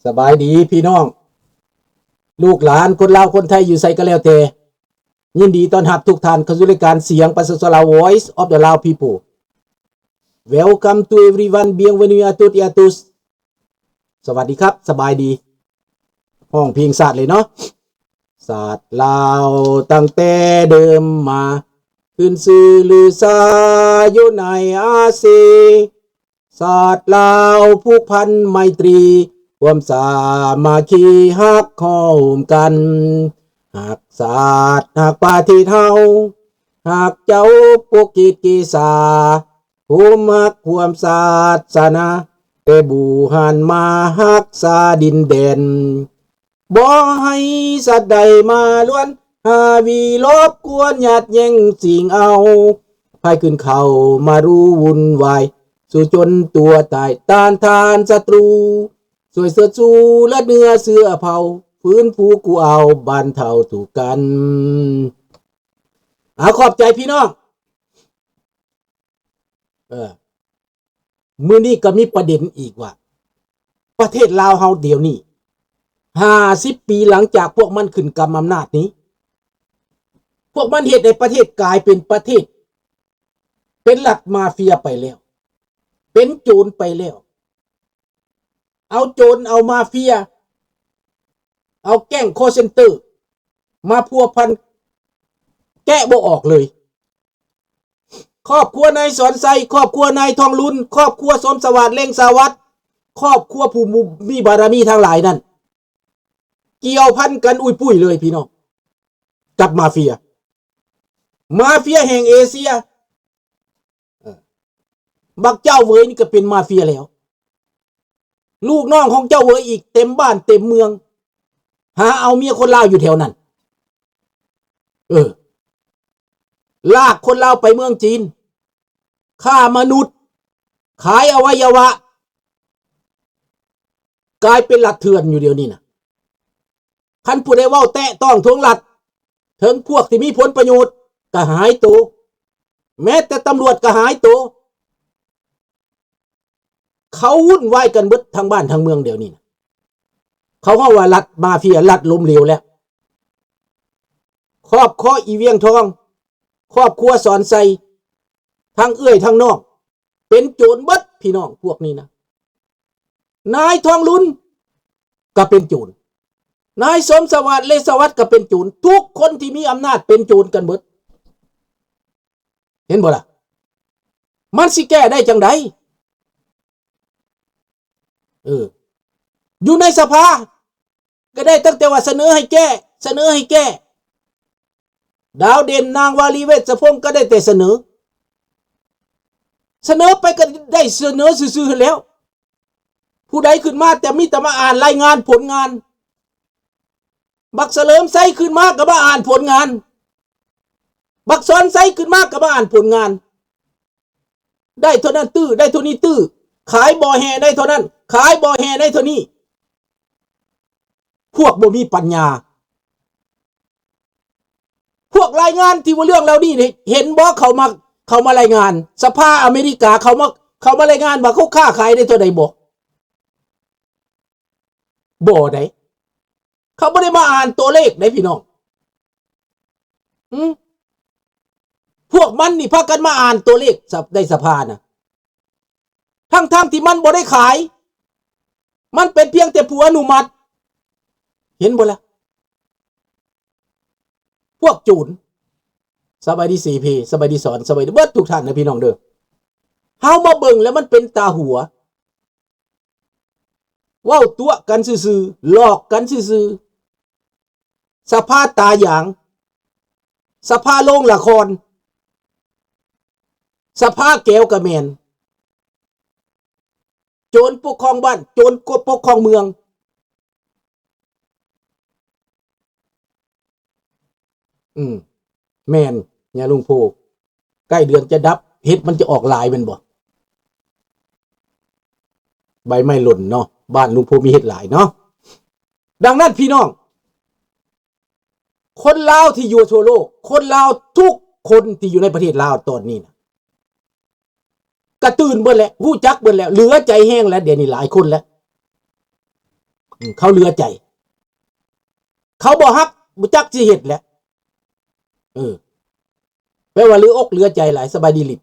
สบายดีพี่น้องลูกหลานคนลาวคนไทยอยู่ไสก็แล้วแต่ยินดีต้อนรับทุกท่านเข้าสู่รายการเสียงภาษาลาว Voice of the Lao People Welcome to everyone bienvenue à toutes et à tous สวัสดีครับสบายดีห้องเพลงศาสตร์เลยเนาะศาสตร์ลาวตั้งแต่เดิมมาขึ้นชื่อลือซาอยู่ในอาเซียนศาสตร์ลาวผูกพันไมตรีความสามัคคีฮักข้อมกันหักศาสตร์หักประเทศเฮาหักเจ้าปกกิจกีษาภูมิหักความศาสนาแต่บูหันมาหักษาดินแดนบ่ให้สัตว์ใดมาล้วนหาวีลบกวนหยาดแย่งสิ่งเอาพายขึ้นเขามารู้วุ่นวายสู่จนตัวตายต้านทานศัตรูสวยเสือสู้และเนื้อเสื้อเผาฟื้นฟูกูเอาบานเท่าถูกกันขอบใจพี่น้องมื้อนี้ก็มีประเด็นอีกว่าประเทศลาวเฮาเดี๋ยวนี้50 ปีหลังจากพวกมันขึ้นกำอำนาจนี้พวกมันเฮ็ดให้ประเทศกลายเป็นประเทศเป็นรัฐมาเฟียไปแล้วเป็นโจรไปแล้วเอาโจรเอามาเฟียเอาแก๊งคอลเซ็นเตอร์มาพัวพันแกะบ่ออกเลยครอบครัวนายสอนไซครอบครัวนายทองลุนครอบครัวสมสวัสดิ์เล่งสาวัตรครอบครัวผู้มีบารมีทั้งหลายนั่นเกี่ยวพันกันอุ้ยปุ้ยเลยพี่น้องกับมาเฟียแห่งเอเชียบักเจ้าเวยนี่ก็เป็นมาเฟียแล้วลูกน้องของเจ้าเวยอีกเต็มบ้านเต็มเมืองหาเอาเมียคนลาวอยู่แถวนั้นลากคนลาวไปเมืองจีนฆ่ามนุษย์ขายอวัยวะกลายเป็นหลักเถื่อนอยู่เดี๋ยวนี้นะคันผู้ใดเว้าแตะต้องทวงหลักถึงพวกที่มีผลประโยชน์ก็หายตัวแม้แต่ตำรวจก็หายตัวเขาวุ่นวายกันเบิดทั้งบ้านทั้งเมืองเดี๋ยวนี้นะเขาว่ารัฐมาเฟียรัฐล้มเหลวแล้วครอบครัวอีเวียงทองครอบครัวสอนไซทั้งเอื้อยทั้งนอกเป็นโจรเบิดพี่น้องพวกนี้นะนายทองลุนก็เป็นโจรนายสมสวัสดิ์เลสวัสดิ์ก็เป็นโจรทุกคนที่มีอำนาจเป็นโจรกันเบิดเห็นบ่ล่ะมันสิแก้ได้จังไดอยู่ในสภาก็ได้ตั้งแต่ว่าเสนอให้แก้ดาวเด่นนางวาลีเวชพงศ์ก็ได้แต่เสนอไปก็ได้เสนอซื่อๆแล้วผู้ใดขึ้นมาแต่มีแต่มาอ่านรายงานผลงานบักเสลิมไซขึ้นมาก็มาอ่านผลงานบักซอนไซขึ้นมาก็มาอ่านผลงานได้เท่านั้นตื้อได้เท่านี้ตื้อขายบ่อแห่ได้เท่านั้นขายบ่อแห่ได้เท่านี้พวกบ่มีปัญญาพวกรายงานที่ว่าเรื่องเรานี่เห็นบ่เขามารายงานสภาอเมริกาเขามารายงานว่าเขาค้าขายได้เท่าใดบ่ได้เขาไม่ได้มาอ่านตัวเลขได้พี่น้องพวกมันนี่พากันมาอ่านตัวเลขในสภานะทั้งที่มันบ่ได้ขายมันเป็นเพียงแต่ผู้อนุมัติเห็นบ่ล่ะพวกจูนสบายดี4Pสบายดีสอนสบายดีเบิดทุกท่านนะพี่น้องเด้อเฮามาเบิ่งแล้วมันเป็นตาหัวเว้าตัวกันซื่อๆหลอกกันซื่อๆสภาตาหยางสภาโรงละครสภาแก้วกระแมนโจรปกครองบ้านโจรปกครองเมืองแมนเนี่ยลุงโพใกล้เดือนจะดับเฮ็ดมันจะออกลายเป็นบ่ใบไม้หล่นเนาะบ้านลุงโพมีเฮ็ดหลายเนาะดังนั้นพี่น้องคนลาวที่อยู่ทั่วโลกคนลาวทุกคนที่อยู่ในประเทศลาวตอนนี้นะกระตื่นเบิดแล้วฮู้จักเบิดแล้วเหลือใจแห้งแล้วเดี๋ยวนี้หลายคนแล้ว เขาเหลือใจเขาบ่ฮักบ่จักสิเฮ็ดแหละแปลว่าเหลืออกเหลือใจหลายสบายดีลิบ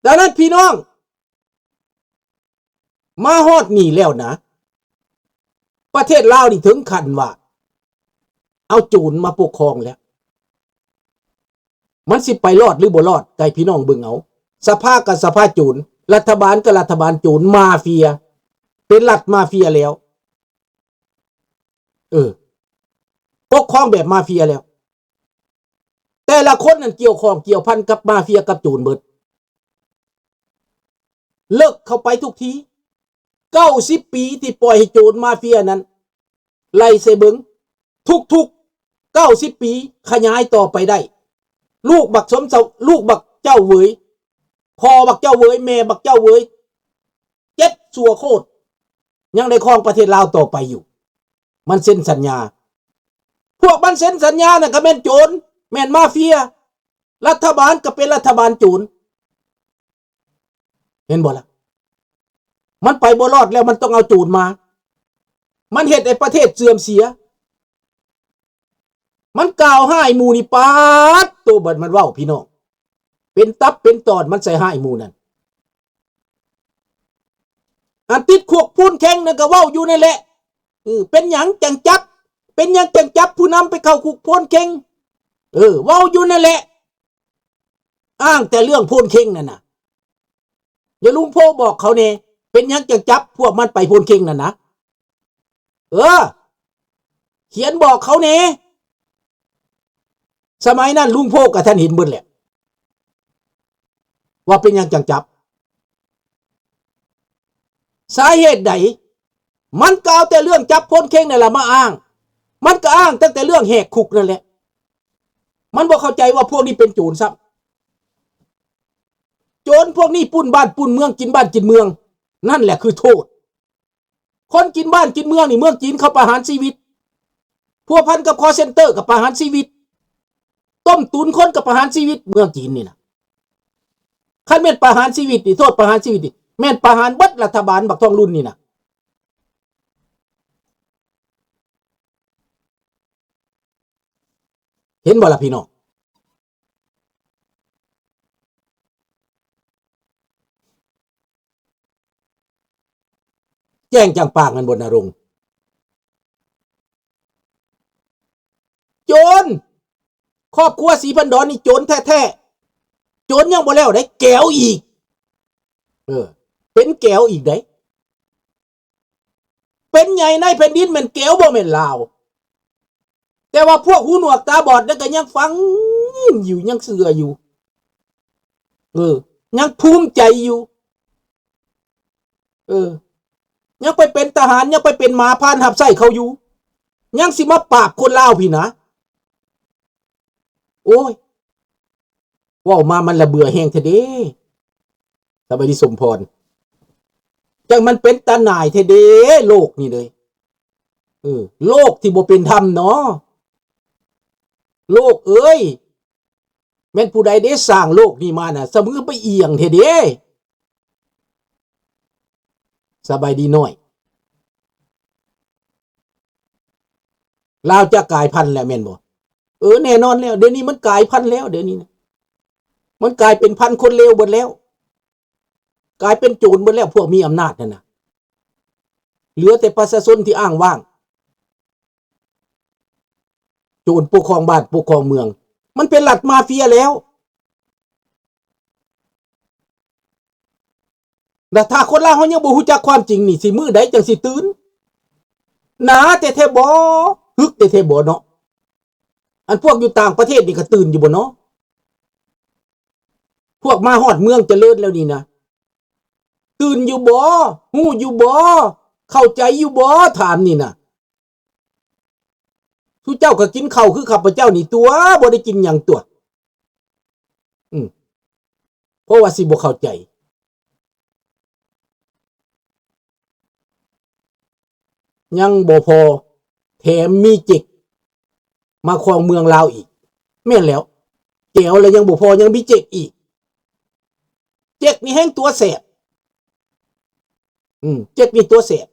ดังนั้นพี่น้องมาฮอดนี่แล้วนะประเทศลาวนี่ถึงขั้นว่าเอาโจรมาปกครองแล้วมันสิไปรอดหรือบ่รอดไกพี่น้องเบิ่งเอาสภากับสภาโจรรัฐบาลกับรัฐบาลโจรมาเฟียเป็นรัฐมาเฟียแล้วปกครองแบบมาเฟียแล้วแต่ละคนนั้นเกี่ยวข้องเกี่ยวพันกับมาเฟียกับโจรเบิดเลิกเข้าไปทุกที90 ปีที่ปล่อยให้โจรมาเฟียนั้นไล่ใส่เบิงทุก90 ปีขยายต่อไปได้ลูกบักสมเจ้าลูกบักเจ้าเวยพ่อบักเจ้าเวยแม่บักเจ้าเวย7สัวโคตรยังได้ครองประเทศลาวต่อไปอยู่มันเซ็นสัญญาพวกมันเซ็นสัญญาน่ะก็แม่นโจรแม่นมาเฟียรัฐบาลก็เป็นรัฐบาลโจรเห็นบ่ล่ะมันไปบ่รอดแล้วมันต้องเอาโจรมามันเฮ็ดให้ประเทศเสื่อมเสียมันกล่าวให้หมู่นี่ปาดตัวบัดมันเว้าพี่น้องเป็นตับเป็นตอนมันใส่ให้หมู่นั่นอันติดคุกพูนแข้งนั่นก็เว้าอยู่นั่นแหละเป็นหยังจังจับเป็นหยังจังจับผู้นำไปเข้าคุกพูนแข้งเว้าอยู่นั่นแหละอ้างแต่เรื่องพูนแข้งนั่นน่ะอย่าลุงโพบอกเขาแน่เป็นหยังจังจับพวกมันไปพูนแข้งนั่นนะเขียนบอกเขาแน่สมัยนั้นลุงโพกับท่านเห็นเบิดแหละว่าเป็นหยังจังจับสาเหตุใดมันกล่าวแต่เรื่องจับพ้นเข่งนั่นแหละมาอ้างมันก็อ้างตั้งแต่เรื่องแหกคุกนั่นแหละมันบ่เข้าใจว่าพวกนี้เป็นโจรซับโจรพวกนี้ปุ้นบ้านปุ้นเมืองกินบ้านกินเมืองนั่นแหละคือโทษคนกินบ้านกินเมืองนี่เมืองจีนเขาประหารชีวิตพัวพันกับคอเซ็นเตอร์กับประหารชีวิตต้มตุนคนกับประหารชีวิตเมืองจีนนี่นะคันแม่นประหารชีวิตนี่โทษประหารชีวิตนี่แม่นประหารเบิดรัฐบาลบักทองรุ่นนี่นะเห็นบ่ล่ะพี่น้องแจ้งจังปากกันบนนรงค์โจรครอบครัวศรีพันดอนนี่โจรแท้ๆโจรยังบ่แล้วได้แก้วอีกเป็นแก้วอีกได้เป็นใหญ่ในแผ่นดินมันแก้วบ่แม่นลาวแต่ว่าพวกหูหนวกตาบอดนั่นก็ยังฟังอยู่ยังเสืออยู่ยังภูมิใจอยู่ยังไปเป็นทหารยังไปเป็นหมาพานหับไส้เขาอยู่ยังสิมาปราบคนลาวพี่นะโอ้ยว่ามามันละเบื่อแห้งเทเด้สบายดีสมพรจังมันเป็นตาหน่ายเทเด้โลกนี่เลยโลกที่บ่เป็นธรรมเนาะโลกเอ้ยแม่นผู้ใดได้สร้างโลกนี้มาน่ะเสมอไปเอียงเทเด้สบายดีน้อยลาวจะกลายพันธุ์แล้วแม่นบ่แน่นอนแล้วเดี๋ยวนี้มันกลายพันธุ์แล้วเดี๋ยวนี้นะมันกลายเป็นพันคนเลวหมดแล้วกลายเป็นโจรหมดแล้วพวกมีอำนาจนั่นนะเหลือแต่ประชาชนที่อ้างว่างโจรปกครองบ้านปกครองเมืองมันเป็นรัฐมาเฟียแล้วแต่ถ้าคนลาวเฮายังบ่ฮู้จักความจริงนี่สิมื้อใดจังสิตื่นหนาแต่แท้บ่ฮึกแต่แท้บ่เนาะอันพวกอยู่ต่างประเทศนี่ก็ตื่นอยู่บ่เนาะพวกมาฮอดเมืองเจริญแล้วนี่นะตื่นอยู่บ่ฮู้อยู่บ่เข้าใจอยู่บ่ถามนี่นะทุเจ้าก็กินข้าวคือข้าพเจ้านี่ตัวบ่ได้กินหยังตัวเพราะว่าสิบ่เข้าใจยังบ่พอแถมมีจิกมาครองเมืองลาวอีกแม่นแล้วแก้วแล้วยังบ่พอยังมีเจ๊กอีกเจ๊กนี่แห้งตัวแสบเจ๊กนี่ตัวแสบ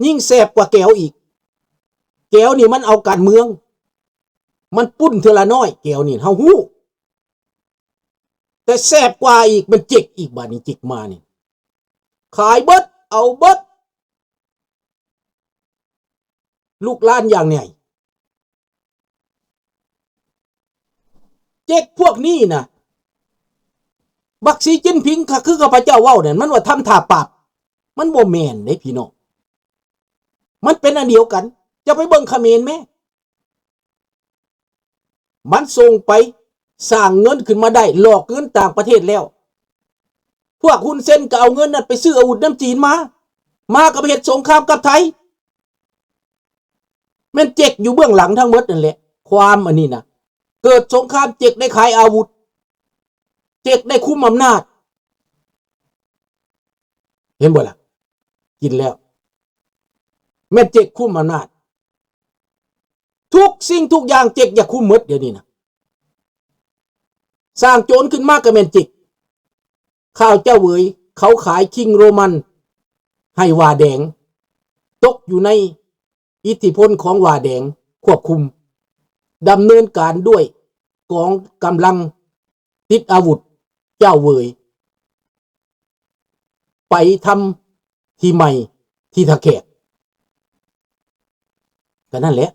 ยิ่งแสบกว่าแก้วอีกแก้วนี่มันเอาการเมืองมันปุ้นเทอละน้อยแก้วนี่เฮาฮู้แต่แสบกว่าอีกมันจิกอีกบาดนี้จิกมานี่ขายเบิดเอาเบิดลูกหลานอย่างไหนเจ๊กพวกนี้นะบักสีจิ้นผิงค่ะคือข้าพเจ้าเว้าเนี่ยมันว่าทำท่าปราบมันบ่แม่นเด้พี่น้องมันเป็นอันเดียวกันจะไปเบิ่งเขมรแม่มันส่งไปสร้างเงินขึ้นมาได้หลอกเงินต่างประเทศแล้วพวกหุ้นเส้นก็เอาเงินนั้นไปซื้ออาวุธน้ำจีนมากับเหตุสงครามกับไทยแม่นเจ๊กอยู่เบื้องหลังทั้งหมดนั่นแหละความอันนี้นะเกิดสงครามเจ๊กได้ขายอาวุธเจ๊กได้คุมอำนาจเห็นบ่ล่ะกินแล้วแม่เจ๊กคุมอำนาจทุกสิ่งทุกอย่างเจ๊กอย่าคุมหมดเดี๋ยวนี้นะสร้างโจรขึ้นมากกับแม่นเจ๊กข้าวเจ้าเวยเขาขายคิงโรมันให้วาแดงตกอยู่ในอิทธิพลของวาแดงควบคุมดำเนินการด้วยกองกำลังติดอาวุธเจ้าเวยไปทำที่ใหม่ที่ทะแขกก็นั่นแหละ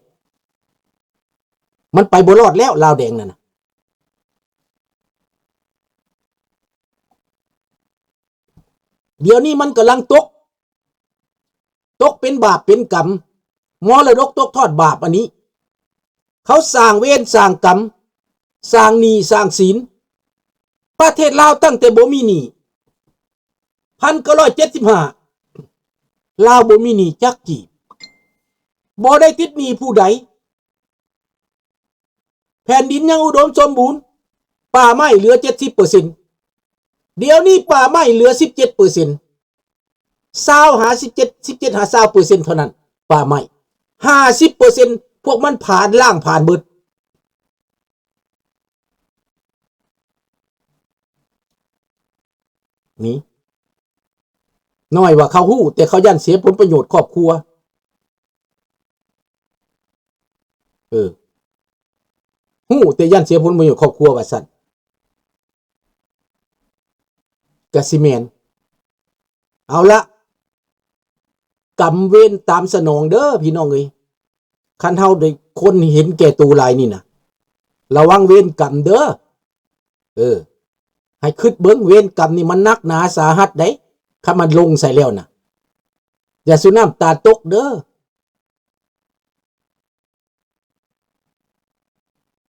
มันไปบ่รอดแล้วลาวแดงนั่นนะเดี๋ยวนี้มันกำลังตกเป็นบาปเป็นกรรมมรดกตกทอดบาปอันนี้เขาสร้างเวรสร้างกรรมสร้างหนี้สร้างศีลประเทศลาวตั้งแต่บ่มีหนี้1975ลาวบ่มีหนี้จักกี่บ่ได้ติดหนี้ผู้ใดแผ่นดินยังอุดมสมบูรณ์ป่าไม้เหลือ 70% เดี๋ยวนี้ป่าไม้เหลือ 17% 20หา17หา20%เท่านั้นป่าไม้ 50% พวกมันผ่านล่างผ่านเบิดนี่น้อยว่าเขาฮู้แต่เขายันเสียผลประโยชน์ครอบครัวฮู้แต่ยันเสียผลประโยชน์ครอบครัวว่าซั่นกะสิแม่นเอาละกรรมเวรตามสนองเด้อพี่น้องเอ้ยคันเฮาได้คนเห็นแก่ตัวหลายนี่นะระวังเวรกรรมเด้อให้คิดเบิ่งเวรกรรมนี่มันนักหนาสาหัสได้ถ้ามันลงใส่แล้วนะอย่าสุน้ำตาตกเด้อ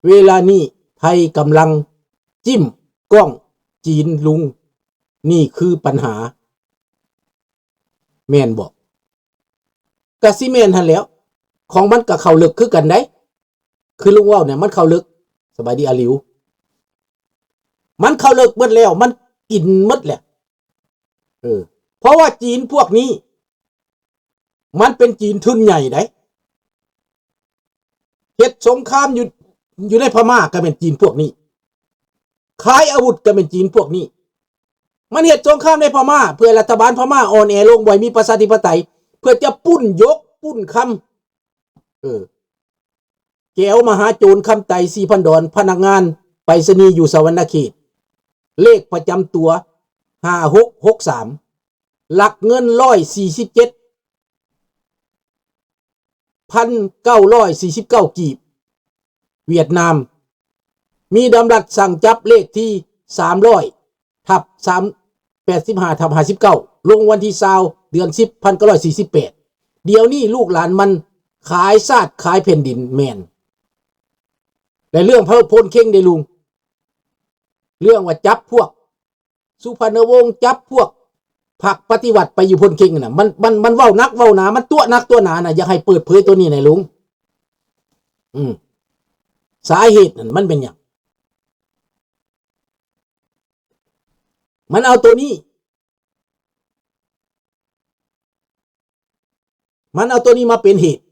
เวลานี้ไทยกำลังจิ้มกล้องจีนลุงนี่คือปัญหาแม่นบอกกะสิแม่นหั่นแล้วของมันก็เข้าลึกคือกันได้คือลุงว่าเนี่ยมันเข้าลึกสบายดีอาหลิวมันเข้าลึกหมดแล้วมันกินหมดแหละเพราะว่าจีนพวกนี้มันเป็นจีนทุนใหญ่ได้เฮ็ดสงครามอยู่ในพม่าก็เป็นจีนพวกนี้ขายอาวุธก็เป็นจีนพวกนี้มันเฮ็ดสงครามในพม่าเพื่อรัฐบาลพม่าอ่อนแอลงบ่อยมีประชาธิปไตยเพื่อจะปุ้นยกปุ้นคำแก้วมหาโจรคำไต่4,000 ดอนพนักงานไปรษณีย์อยู่สวรรณเขตเลขประจำตัว5663หลักเงิน147,949 กีบเวียดนามมีดำรัสสั่งจับเลขที่300/385/59ลงวันที่20เดือน10 1948เดี๋ยวนี้ลูกหลานมันขายชาติขายแผ่นดินแม่นแต่เรื่องพระพลเข่งได้ลุงเรื่องว่าจับพวกสุพรรณวงศ์จับพวกพรรคปฏิวัติไปอยู่พลเข่งน่ะมันเว้านักเว้าหนามันตัวนักตัวหนาน่ะอยากให้เปิดเผยตัวนี้หน่อยลุงสาเหตุนั่นมันเป็นหยังมันเอาตัวนี้มาเป็นเหตุ